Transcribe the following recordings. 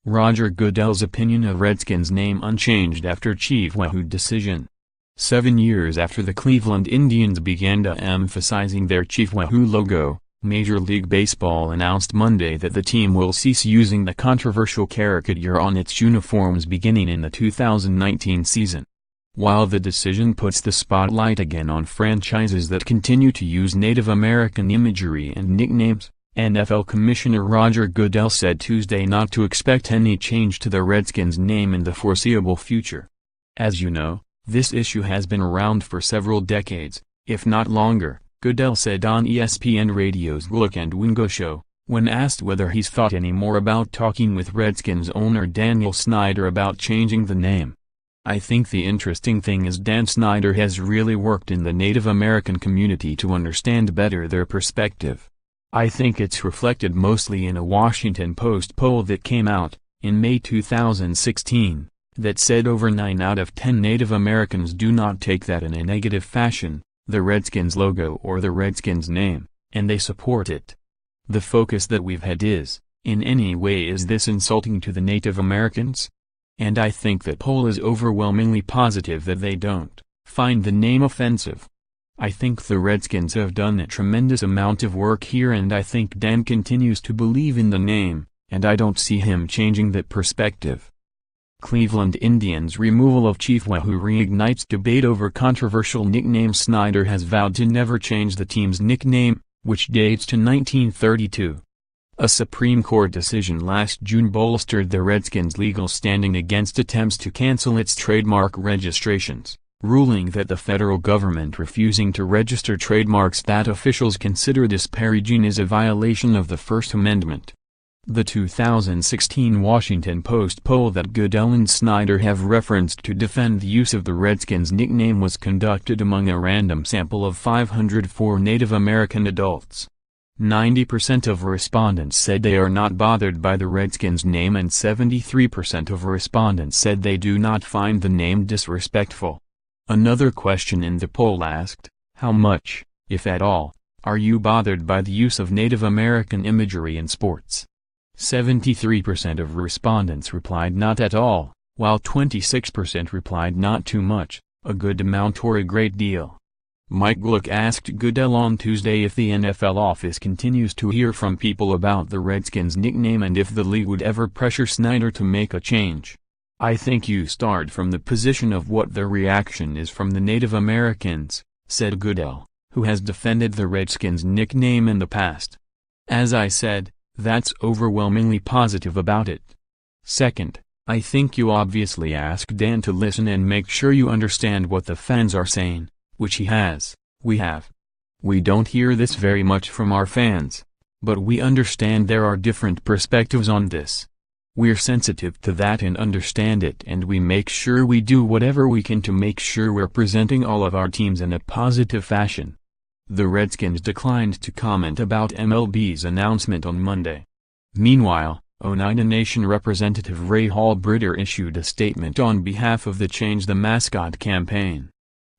Roger Goodell's opinion of Redskins name unchanged after Chief Wahoo decision. 7 years after the Cleveland Indians began de-emphasizing their Chief Wahoo logo, Major League Baseball announced Monday that the team will cease using the controversial caricature on its uniforms beginning in the 2019 season. While the decision puts the spotlight again on franchises that continue to use Native American imagery and nicknames, NFL Commissioner Roger Goodell said Tuesday not to expect any change to the Redskins name in the foreseeable future. As you know, this issue has been around for several decades, if not longer, Goodell said on ESPN Radio's Golic Wingo show, when asked whether he's thought any more about talking with Redskins owner Daniel Snyder about changing the name. "I think the interesting thing is Dan Snyder has really worked in the Native American community to understand better their perspective. I think it's reflected mostly in a Washington Post poll that came out, in May 2016, that said over 9 out of 10 Native Americans do not take that in a negative fashion, the Redskins logo or the Redskins name, and they support it. The focus that we've had is, in any way is this insulting to the Native Americans? And I think that poll is overwhelmingly positive that they don't find the name offensive. I think the Redskins have done a tremendous amount of work here, and I think Dan continues to believe in the name, and I don't see him changing that perspective." Cleveland Indians' removal of Chief Wahoo reignites debate over controversial nickname. Snyder has vowed to never change the team's nickname, which dates to 1932. A Supreme Court decision last June bolstered the Redskins' legal standing against attempts to cancel its trademark registrations, ruling that the federal government refusing to register trademarks that officials consider disparaging is a violation of the First Amendment. The 2016 Washington Post poll that Goodell and Snyder have referenced to defend the use of the Redskins nickname was conducted among a random sample of 504 Native American adults. 90% of respondents said they are not bothered by the Redskins name, and 73% of respondents said they do not find the name disrespectful. Another question in the poll asked, "How much, if at all, are you bothered by the use of Native American imagery in sports?" 73% of respondents replied not at all, while 26% replied not too much, a good amount or a great deal. Mike Golic asked Goodell on Tuesday if the NFL office continues to hear from people about the Redskins nickname and if the league would ever pressure Snyder to make a change. "I think you start from the position of what the reaction is from the Native Americans," said Goodell, who has defended the Redskins nickname in the past. "As I said, that's overwhelmingly positive about it. Second, I think you obviously ask Dan to listen and make sure you understand what the fans are saying, which he has, we have. We don't hear this very much from our fans, but we understand there are different perspectives on this. We're sensitive to that and understand it, and we make sure we do whatever we can to make sure we're presenting all of our teams in a positive fashion." The Redskins declined to comment about MLB's announcement on Monday. Meanwhile, Oneida Nation Representative Ray Hall-Britter issued a statement on behalf of the Change the Mascot campaign.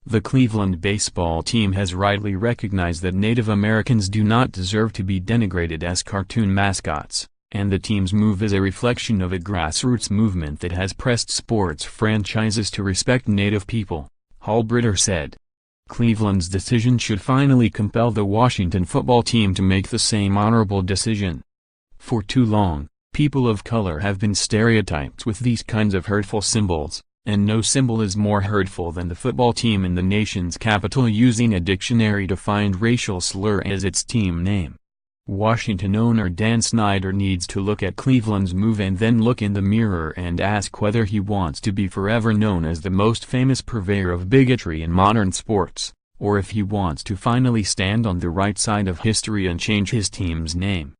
The Cleveland baseball team has rightly recognized that Native Americans do not deserve to be denigrated as cartoon mascots, and the team's move is a reflection of a grassroots movement that has pressed sports franchises to respect Native people, Hall-Britter said. Cleveland's decision should finally compel the Washington football team to make the same honorable decision. For too long, people of color have been stereotyped with these kinds of hurtful symbols, and no symbol is more hurtful than the football team in the nation's capital using a dictionary to find racial slur as its team name. Washington owner Dan Snyder needs to look at Cleveland's move and then look in the mirror and ask whether he wants to be forever known as the most famous purveyor of bigotry in modern sports, or if he wants to finally stand on the right side of history and change his team's name.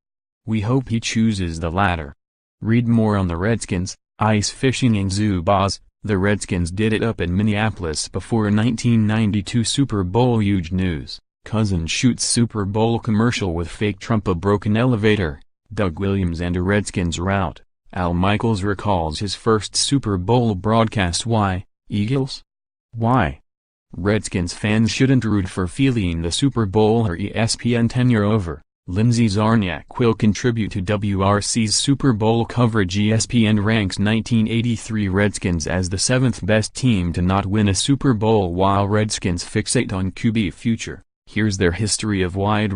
We hope he chooses the latter. Read more on the Redskins, ice fishing and Zubaz. The Redskins did it up in Minneapolis before a 1992 Super Bowl. Huge news. Cousin shoots Super Bowl commercial with fake Trump. A broken elevator, Doug Williams and a Redskins route. Al Michaels recalls his first Super Bowl broadcast. Why, Eagles? Why? Redskins fans shouldn't root for feeling the Super Bowl or ESPN tenure over. Lindsey Czarniak will contribute to WRC's Super Bowl coverage. ESPN ranks 1983 Redskins as the 7th best team to not win a Super Bowl, while Redskins fixate on QB future. Here's their history of wide